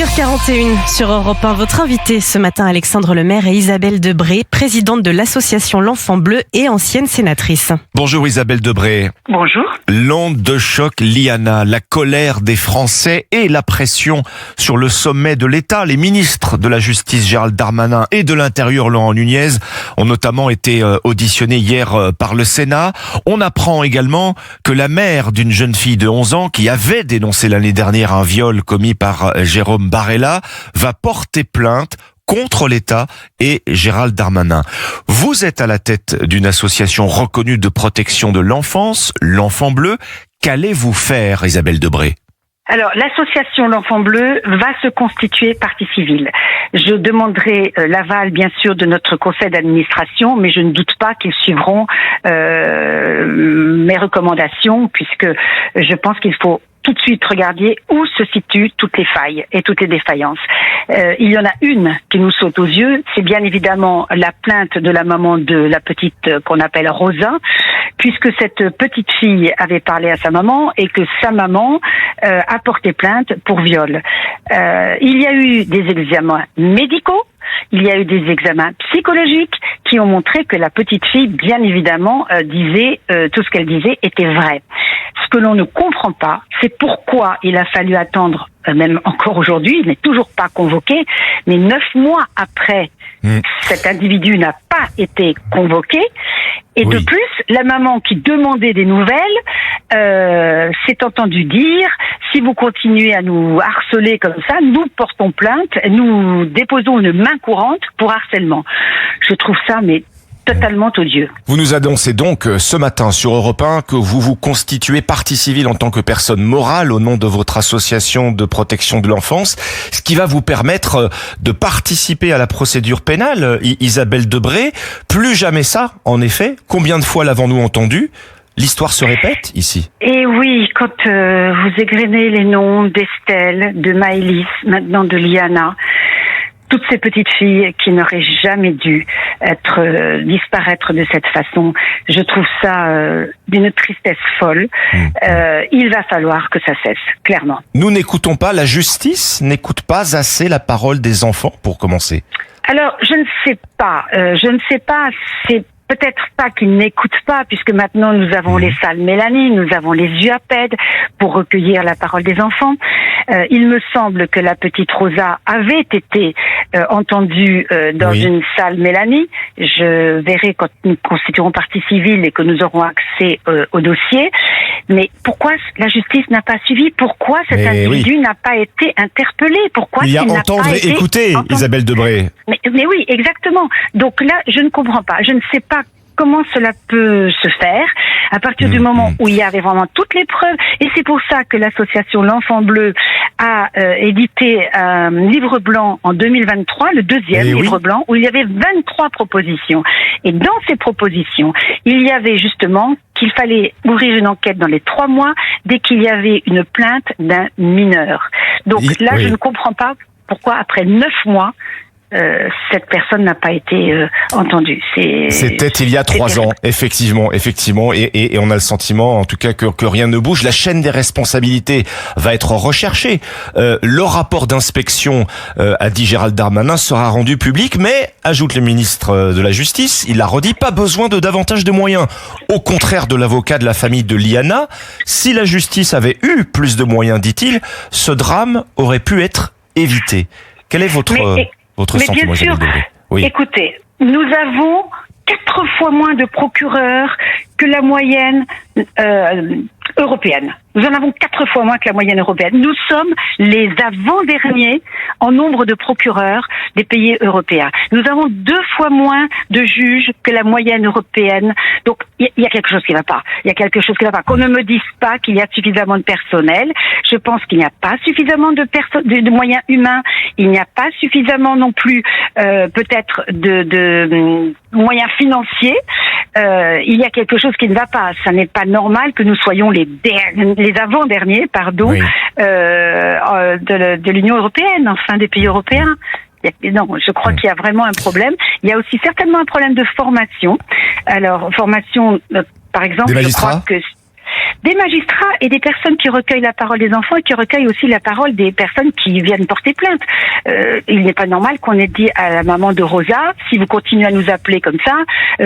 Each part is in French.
8h41 sur Europe 1. Votre invité ce matin, Alexandre Lemaire et Isabelle Debré, présidente de l'association L'Enfant Bleu et ancienne sénatrice. Bonjour Isabelle Debré. Bonjour. L'onde de choc Liana, la colère des Français et la pression sur le sommet de l'État. Les ministres de la Justice Gérald Darmanin et de l'Intérieur Laurent Nunez ont notamment été auditionnés hier par le Sénat. On apprend également que la mère d'une jeune fille de 11 ans qui avait dénoncé l'année dernière un viol commis par Jérôme Barella va porter plainte contre l'État et Gérald Darmanin. Vous êtes à la tête d'une association reconnue de protection de l'enfance, l'Enfant Bleu. Qu'allez-vous faire, Isabelle Debré ? Alors, l'association L'Enfant Bleu va se constituer partie civile. Je demanderai l'aval, bien sûr, de notre conseil d'administration, mais je ne doute pas qu'ils suivront mes recommandations, puisque je pense qu'il faut tout de suite regarder où se situent toutes les failles et toutes les défaillances. Il y en a une qui nous saute aux yeux, c'est bien évidemment la plainte de la maman de la petite qu'on appelle Rosa, puisque cette petite fille avait parlé à sa maman et que sa maman a porté plainte pour viol. Il y a eu des examens médicaux, il y a eu des examens psychologiques qui ont montré que la petite fille, bien évidemment, disait tout ce qu'elle disait était vrai. Ce que l'on ne comprend pas, c'est pourquoi il a fallu attendre, même encore aujourd'hui, il n'est toujours pas convoqué, mais 9 mois après, cet individu n'a pas été convoqué. Et de plus, la maman qui demandait des nouvelles s'est entendue dire, si vous continuez à nous harceler comme ça, nous portons plainte, nous déposons une main courante pour harcèlement. Je trouve ça, mais totalement odieux. Vous nous annoncez donc ce matin sur Europe 1 que vous vous constituez partie civile en tant que personne morale au nom de votre association de protection de l'enfance, ce qui va vous permettre de participer à la procédure pénale. Isabelle Debré, plus jamais ça, en effet. Combien de fois l'avons-nous entendu ? L'histoire se répète ici. Et oui, quand vous égrenez les noms d'Estelle, de Maëlys, maintenant de Liana, toutes ces petites filles qui n'auraient jamais dû disparaître de cette façon, je trouve ça d'une tristesse folle. Il va falloir que ça cesse, clairement. Nous n'écoutons pas, la justice n'écoute pas assez la parole des enfants, pour commencer. Alors, je ne sais pas, c'est peut-être pas qu'ils n'écoutent pas, puisque maintenant nous avons les salles Mélanie, nous avons les UAPED pour recueillir la parole des enfants. Il me semble que la petite Rosa avait été entendue dans une salle Mélanie. Je verrai quand nous constituerons partie civile et que nous aurons accès au dossier. Mais pourquoi la justice n'a pas suivi ? Pourquoi cet individu n'a pas été interpellé ? Pourquoi il y a entendre et écouter, Isabelle Debré. Mais oui, exactement. Donc là, je ne comprends pas. Je ne sais pas comment cela peut se faire à partir du moment où il y avait vraiment toutes les preuves. Et c'est pour ça que l'association L'Enfant Bleu a édité un livre blanc en 2023, le deuxième livre blanc, où il y avait 23 propositions. Et dans ces propositions, il y avait justement qu'il fallait ouvrir une enquête dans les 3 mois dès qu'il y avait une plainte d'un mineur. Donc là, je ne comprends pas pourquoi après 9 mois, cette personne n'a pas été entendue. C'était il y a 3 ans, effectivement, et on a le sentiment, en tout cas, que rien ne bouge. La chaîne des responsabilités va être recherchée. Le rapport d'inspection, a dit Gérald Darmanin, sera rendu public, mais, ajoute le ministre de la Justice, il l'a redit, pas besoin de davantage de moyens. Au contraire de l'avocat de la famille de Liana, si la justice avait eu plus de moyens, dit-il, ce drame aurait pu être évité. Quel est votre sentiment, bien sûr, écoutez, nous avons 4 fois moins de procureurs que la moyenne européenne. Nous en avons 4 fois moins que la moyenne européenne. Nous sommes les avant-derniers en nombre de procureurs des pays européens. Nous avons 2 fois moins de juges que la moyenne européenne. Donc, il y a quelque chose qui ne va pas. Qu'on ne me dise pas qu'il y a suffisamment de personnel. Je pense qu'il n'y a pas suffisamment de moyens humains. Il n'y a pas suffisamament non plus, peut-être, de moyens financiers. Il y a quelque chose qui ne va pas. Ça n'est pas normal que nous soyons les avant-derniers, de l'Union européenne, enfin des pays européens. Non, je crois qu'il y a vraiment un problème. Il y a aussi certainement un problème de formation. Alors, formation, par exemple, des magistrats ? des magistrats et des personnes qui recueillent la parole des enfants et qui recueillent aussi la parole des personnes qui viennent porter plainte. Il n'est pas normal qu'on ait dit à la maman de Rosa, si vous continuez à nous appeler comme ça,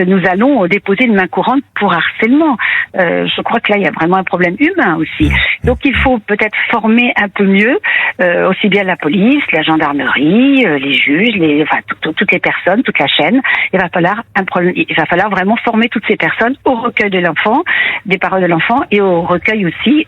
nous allons déposer une main courante pour harcèlement. Je crois que là, il y a vraiment un problème humain aussi. Donc il faut peut-être former un peu mieux, aussi bien la police, la gendarmerie, les juges, toutes les personnes, toute la chaîne. Il va falloir vraiment former toutes ces personnes au recueil de l'enfant, des paroles de l'enfant et au recueil aussi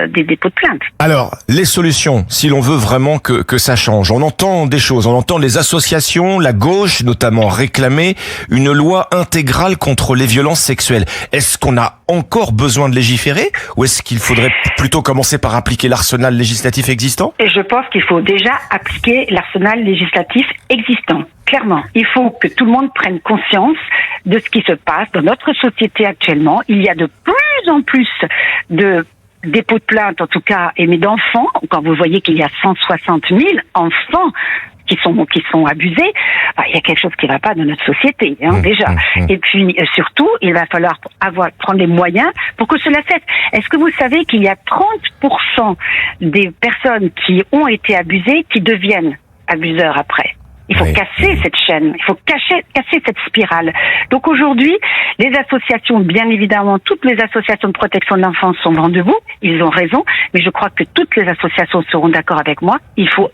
des dépôts de plainte. Alors, les solutions, si l'on veut vraiment que ça change. On entend des choses, on entend les associations, la gauche notamment, réclamer une loi intégrale contre les violences sexuelles. Est-ce qu'on a encore besoin de légiférer ou est-ce qu'il faudrait plutôt commencer par appliquer l'arsenal législatif existant? Et je pense qu'il faut déjà appliquer l'arsenal législatif existant. Clairement, il faut que tout le monde prenne conscience de ce qui se passe dans notre société actuellement. Il y a de plus en plus de dépôts de plainte, en tout cas, mais d'enfants. Quand vous voyez qu'il y a 160 000 enfants qui sont abusés, il y a quelque chose qui ne va pas dans notre société, déjà. Et puis, surtout, il va falloir prendre les moyens pour que cela cesse. Est-ce que vous savez qu'il y a 30% des personnes qui ont été abusées qui deviennent abuseurs après? Il faut casser cette chaîne, il faut casser cette spirale. Donc aujourd'hui, les associations, bien évidemment, toutes les associations de protection de l'enfance sont vent debout, ils ont raison, mais je crois que toutes les associations seront d'accord avec moi, il faut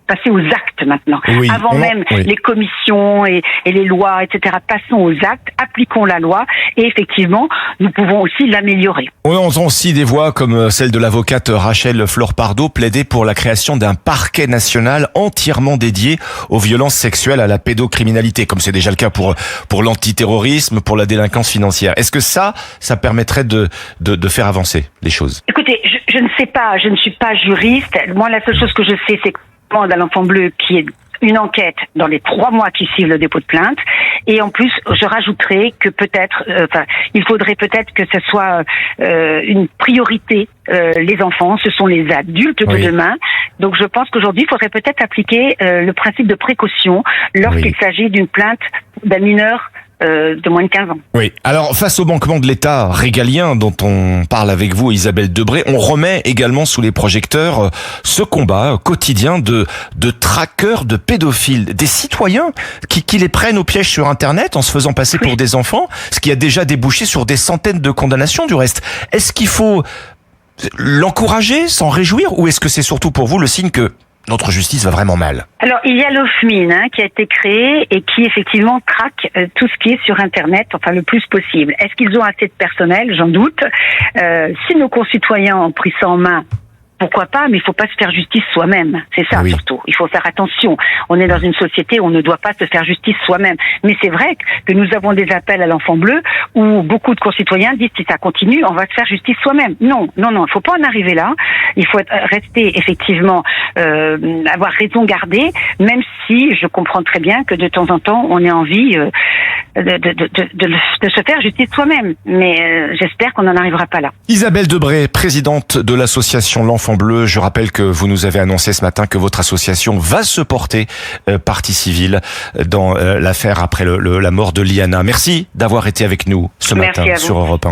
passer aux actes maintenant. Avant même les commissions et les lois, etc. Passons aux actes, appliquons la loi et effectivement, nous pouvons aussi l'améliorer. On entend aussi des voix comme celle de l'avocate Rachel Flore-Pardo plaider pour la création d'un parquet national entièrement dédié aux violences sexuelles, à la pédocriminalité, comme c'est déjà le cas pour l'antiterrorisme, pour la délinquance financière. Est-ce que ça permettrait de faire avancer les choses? Écoutez, je ne sais pas, je ne suis pas juriste. Moi, la seule chose que je sais, c'est que à l'enfant bleu qui est une enquête dans les 3 mois qui suivent le dépôt de plainte. Et en plus, je rajouterai que peut-être, il faudrait peut-être que ce soit une priorité. Les enfants, ce sont les adultes de demain. Donc je pense qu'aujourd'hui, il faudrait peut-être appliquer le principe de précaution lorsqu'il s'agit d'une plainte d'un mineur de moins de 15 ans. Oui. Alors, face au manquement de l'État régalien dont on parle avec vous, Isabelle Debré, on remet également sous les projecteurs ce combat quotidien de traqueurs de pédophiles, des citoyens qui les prennent au piège sur Internet en se faisant passer pour des enfants, ce qui a déjà débouché sur des centaines de condamnations du reste. Est-ce qu'il faut l'encourager, s'en réjouir, ou est-ce que c'est surtout pour vous le signe que notre justice va vraiment mal? Alors, il y a l'OFMIN qui a été créé et qui effectivement traque tout ce qui est sur Internet, enfin le plus possible. Est-ce qu'ils ont assez de personnel? J'en doute. Si nos concitoyens ont pris ça en main, pourquoi pas, mais il faut pas se faire justice soi-même. C'est ça surtout. Il faut faire attention. On est dans une société où on ne doit pas se faire justice soi-même. Mais c'est vrai que nous avons des appels à l'enfant bleu où beaucoup de concitoyens disent si ça continue, on va se faire justice soi-même. Non. Il faut pas en arriver là. Il faut rester effectivement, avoir raison gardée, même si je comprends très bien que de temps en temps on ait envie de se faire justice soi-même. Mais j'espère qu'on n'en arrivera pas là. Isabelle Debré, présidente de l'association L'Enfant Bleu. Je rappelle que vous nous avez annoncé ce matin que votre association va se porter partie civile dans l'affaire après la mort de Liana. Merci d'avoir été avec nous ce matin sur Europe 1.